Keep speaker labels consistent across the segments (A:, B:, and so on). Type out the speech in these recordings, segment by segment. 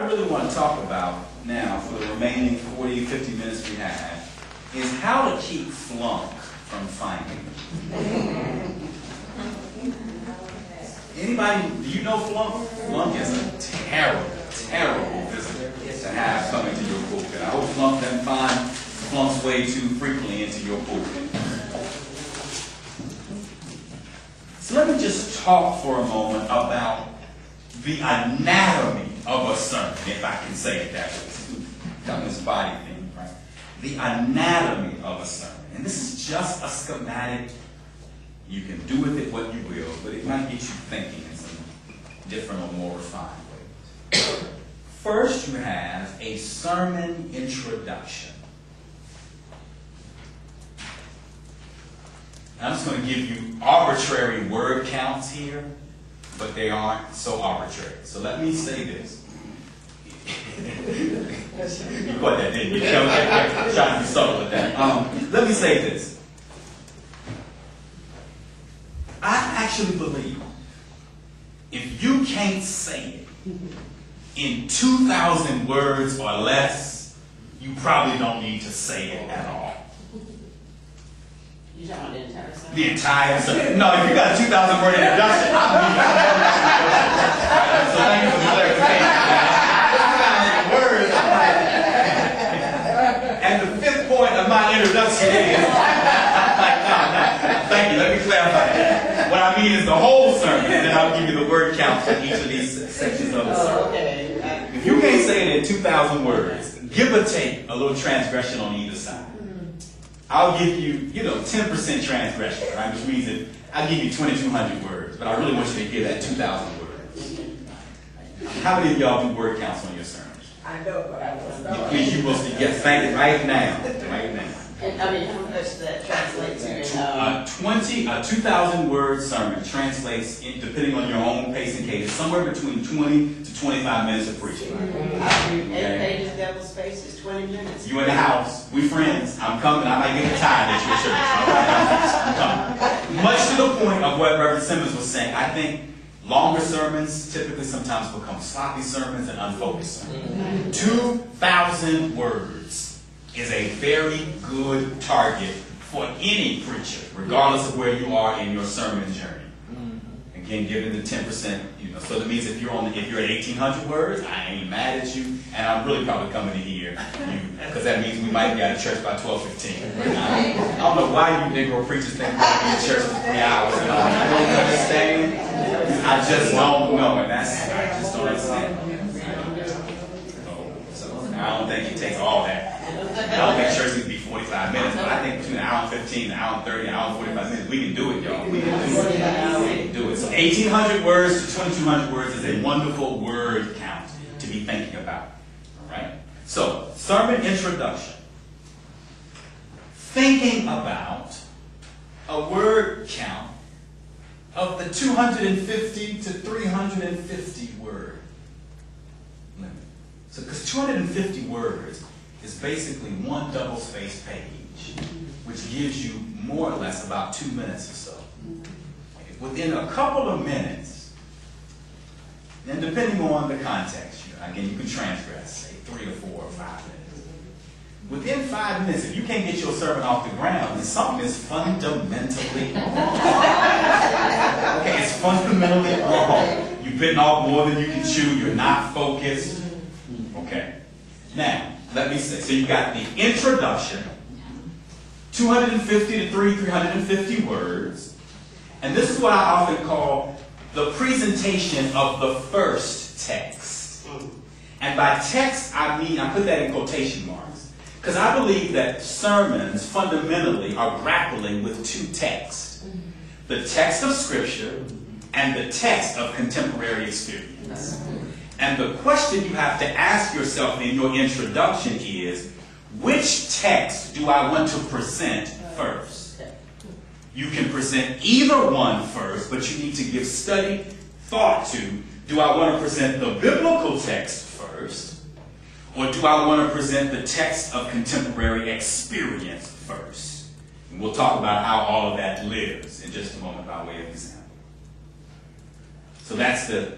A: I really want to talk about now for the remaining 40, 50 minutes we have is how to keep flunk from finding. Anybody, do you know flunk? Flunk is a terrible, terrible visitor to have coming to your pulpit. I hope flunk doesn't find flunks way too frequently into your pulpit. So let me just talk for a moment about the anatomy of a sermon, if I can say it that way. Got this body thing, right? The anatomy of a sermon. And this is just a schematic. You can do with it what you will, but it might get you thinking in some different or more refined ways. First, you have a sermon introduction. I'm just going to give you arbitrary word counts here, but they aren't so arbitrary. So let me say this. You caught that, didn't you? I'm trying to be subtle with that. Let me say this. I actually believe if you can't say it in 2,000 words or less, you probably don't need to say it at all.
B: You talking about the entire sermon?
A: The entire sermon. No, if you got a 2,000-word introduction, I believe you. So thank you for the clarification. And the fifth point of my introduction is, thank you, let me clarify that. What I mean is the whole sermon, and then I'll give you the word count for each of these sections of the sermon.
B: Okay.
A: If you can't say it in 2,000 words, give or take a little transgression on either side. I'll give you, 10% transgression, right? Which means that I'll give you 2,200 words, but I really want you to hear that 2,000 words. How many of y'all do word counts on your sermons?
C: I know, but I was not.
A: Please, you will see. Yes, thank you. Right now. Right now.
B: And, how much does that translate to?
A: A 2,000-word sermon translates, depending on your own pace and cadence, somewhere between 20 to 25 minutes of preaching.
B: Okay. 8 pages double space is 20 minutes.
A: You in the house. We friends. I'm coming. I might get tired at your church. I'm coming. Much to the point of what Reverend Simmons was saying, I think longer sermons typically sometimes become sloppy sermons and unfocused sermons. 2,000 words is a very good target for any preacher, regardless of where you are in your sermon journey. Again, given the 10%, so that means if you're at 1,800 words, I ain't mad at you, and I'm really probably coming to hear you, because that means we might be out of church by 12:15. I don't know why you Negro preachers think we're going to be in church for 3 hours. I don't understand. I just don't know, and I just don't understand. So I don't think it takes all that. I don't think church needs to be 45 minutes, but I think between an hour and 15, an hour and 30, an hour and 45 minutes, we can do it, y'all. We can do it. So 1,800 words to 2,200 words is a wonderful word count to be thinking about. All right? So, sermon introduction. Thinking about a word count of the 250 to 350 word limit. So, because 250 words is basically one double-spaced page, which gives you more or less about 2 minutes or so. Within a couple of minutes, and depending on the context, again, you can transgress, say 3 or 4 or 5 minutes. Within 5 minutes, if you can't get your sermon off the ground, then something is fundamentally wrong. Okay, it's fundamentally wrong. You've bitten off more than you can chew. You're not focused. Okay. Now, let me say, so you got the introduction, 250 to 350 words, and this is what I often call the presentation of the first text. And by text, I mean, I put that in quotation marks, because I believe that sermons fundamentally are grappling with two texts. The text of Scripture and the text of contemporary experience. And the question you have to ask yourself in your introduction is, which text do I want to present first? You can present either one first, but you need to give study thought to, do I want to present the biblical text first, or do I want to present the text of contemporary experience first? And we'll talk about how all of that lives in just a moment by way of example. So that's the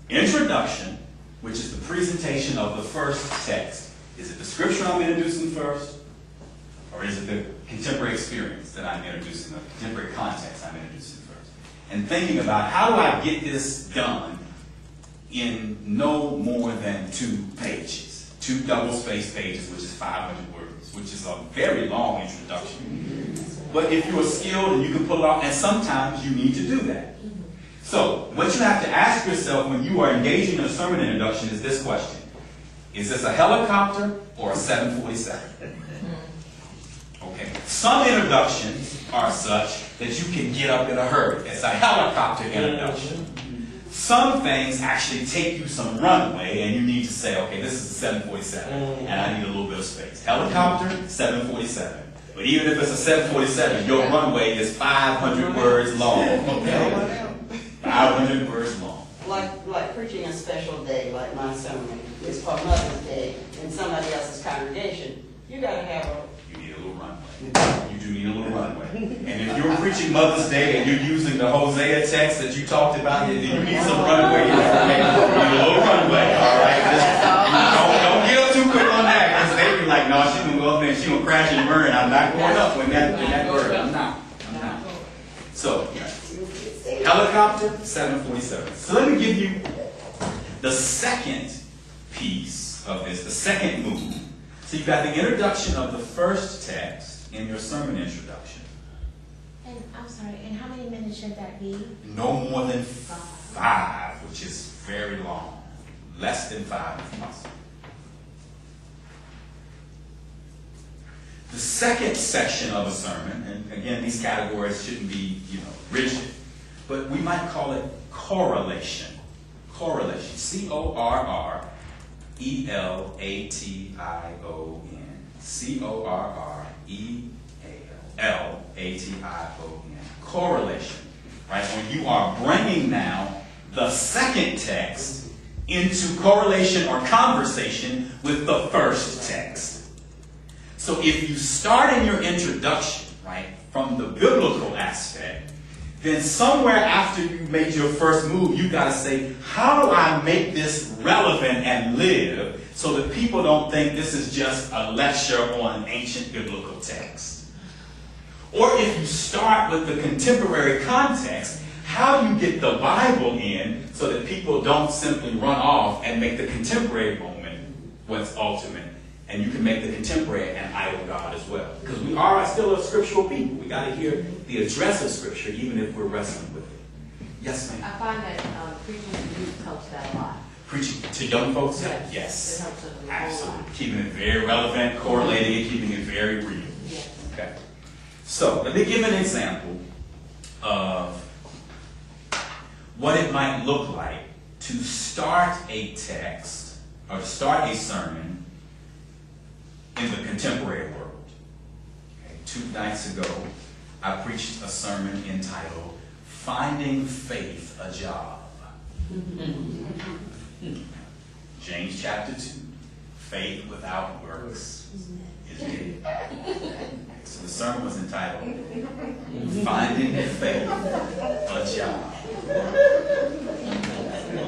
A: introduction, which is the presentation of the first text. Is it the scripture I'm introducing first? Or is it the contemporary experience that I'm introducing, the contemporary context I'm introducing first? And thinking about how do I get this done in no more than 2 pages. 2 double-spaced pages, which is 500 words, which is a very long introduction. But if you're skilled and you can pull it off, and sometimes you need to do that. So, what you have to ask yourself when you are engaging in a sermon introduction is this question. Is this a helicopter or a 747? Okay. Some introductions are such that you can get up in a hurry. It's a helicopter introduction. Some things actually take you some runway and you need to say, okay, this is a 747 and I need a little bit of space. Helicopter, 747. But even if it's a 747, your runway is 500 words long. Okay? 500 words long.
B: Like preaching a special day, like my sermon is for Mother's Day in somebody else's congregation. You got to have a...
A: You need a little runway. You do need a little runway. And if you're preaching Mother's Day and you're using the Hosea text that you talked about, you need some runway. You need a little runway, all right? Don't get up too quick on that, because they be like, no, she's going to go up there and she's going to crash and burn. I'm not going up when that bird. I'm not. So, helicopter, 747. So let me give you the second piece of this, the second move. So you've got the introduction of the first text in your sermon introduction.
D: And I'm sorry, and how many minutes should that be?
A: No more than 5, which is very long. Less than 5 if possible. The second section of a sermon, and again, these categories shouldn't be, rigid, but we might call it correlation. Correlation. Correlation. Correlation. Correlation. Right? When you are bringing now the second text into correlation or conversation with the first text. So if you start in your introduction, right, from the biblical aspect, then somewhere after you made your first move, you got to say, how do I make this relevant and live so that people don't think this is just a lecture on an ancient biblical text? Or if you start with the contemporary context, how do you get the Bible in so that people don't simply run off and make the contemporary moment what's ultimate? And you can make the contemporary an idol God as well. Because we are still a scriptural people. We got to hear the address of Scripture even if we're wrestling with it. Yes, ma'am?
E: I find that preaching to youth helps that a lot.
A: Preaching to young folks?
E: Yes. It helps them a
A: Absolutely.
E: whole lot.
A: Keeping it very relevant, correlating it, keeping it very real.
E: Yes.
A: Okay. So, let me give an example of what it might look like to start a text or to start a sermon in the contemporary world. Okay. 2 nights ago, I preached a sermon entitled, Finding Faith a Job. James chapter 2. Faith without works is dead. So the sermon was entitled, Finding Faith a Job.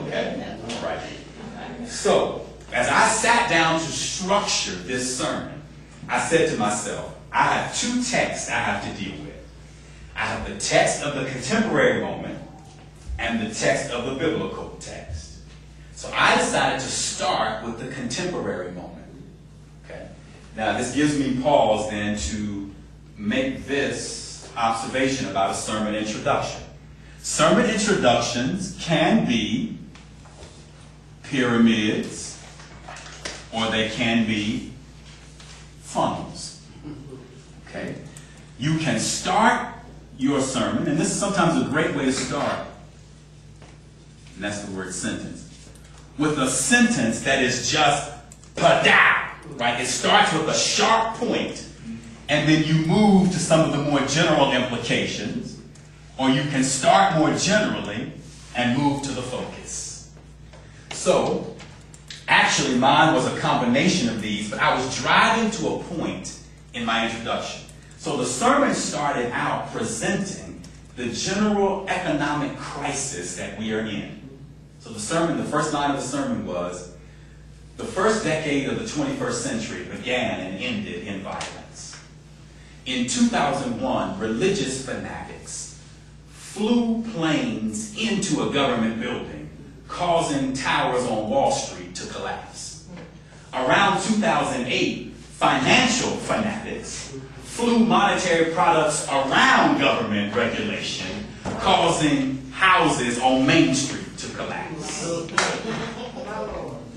A: Okay? All right. So, as I sat down to structure this sermon, I said to myself, I have 2 texts I have to deal with. I have the text of the contemporary moment and the text of the biblical text. So I decided to start with the contemporary moment. Okay? Now this gives me pause then to make this observation about a sermon introduction. Sermon introductions can be pyramids, or they can be funnels. Okay? You can start your sermon, and this is sometimes a great way to start, and that's the word sentence, with a sentence that is just padah, right? It starts with a sharp point, and then you move to some of the more general implications, or you can start more generally and move to the focus. So, actually, mine was a combination of these, but I was driving to a point in my introduction. So the sermon started out presenting the general economic crisis that we are in. So the sermon, the first line of the sermon was, The first decade of the 21st century began and ended in violence. In 2001, religious fanatics flew planes into a government building, causing towers on Wall Street to collapse. Around 2008, financial fanatics flew monetary products around government regulation, causing houses on Main Street to collapse.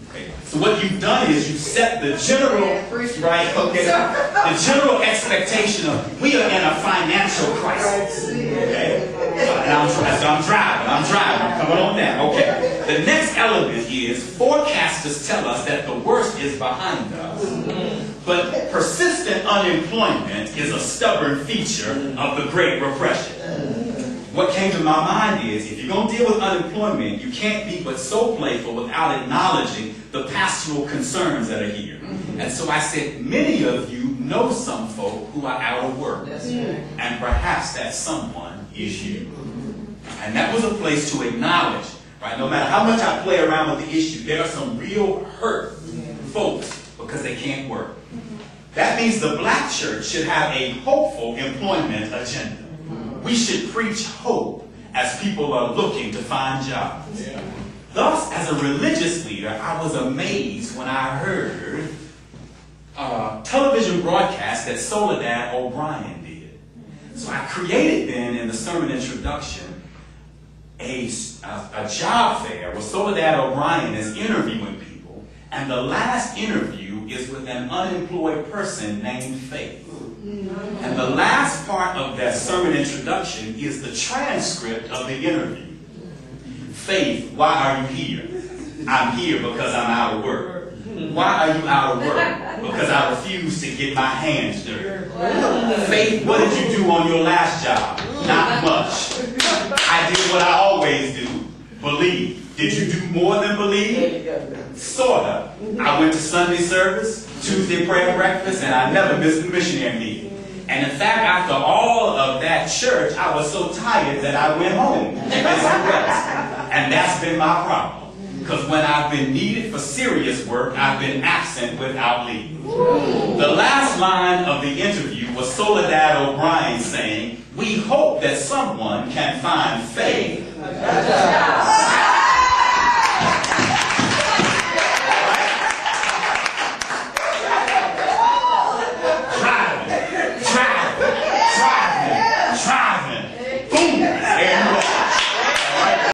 A: Okay. So what you've done is you've set the general, right, okay, the general expectation of we are in a financial crisis. Okay? And I'm driving, coming on down. Okay. The next element is forecasters tell us that the worst is behind us. But persistent unemployment is a stubborn feature of the Great Repression. What came to my mind is, if you're going to deal with unemployment, you can't be but so playful without acknowledging the pastoral concerns that are here. And so I said, many of you know some folk who are out of work. And perhaps that someone is you. And that was a place to acknowledge, right? No matter how much I play around with the issue, there are some real hurt folks because they can't work. That means the black church should have a hopeful employment agenda. We should preach hope as people are looking to find jobs. Thus, as a religious leader, I was amazed when I heard a television broadcast that Soledad O'Brien did. So I created then in the sermon introduction a job fair where Soledad O'Brien is interviewing people, and the last interview is with an unemployed person named Faith. And the last part of that sermon introduction is the transcript of the interview. Faith, why are you here? I'm here because I'm out of work. Why are you out of work? Because I refuse to get my hands dirty. Faith, what did you do on your last job? Not much. I did what I always do, believe. Did you do more than believe? Sorta. I went to Sunday service, Tuesday prayer breakfast, and I never missed a missionary meeting. And in fact, after all of that church, I was so tired that I went home to get some rest. And that's been my problem. Because when I've been needed for serious work, I've been absent without leave. The last line of the interview was Soledad O'Brien saying, "We hope that someone can find faith." Driving. Boom.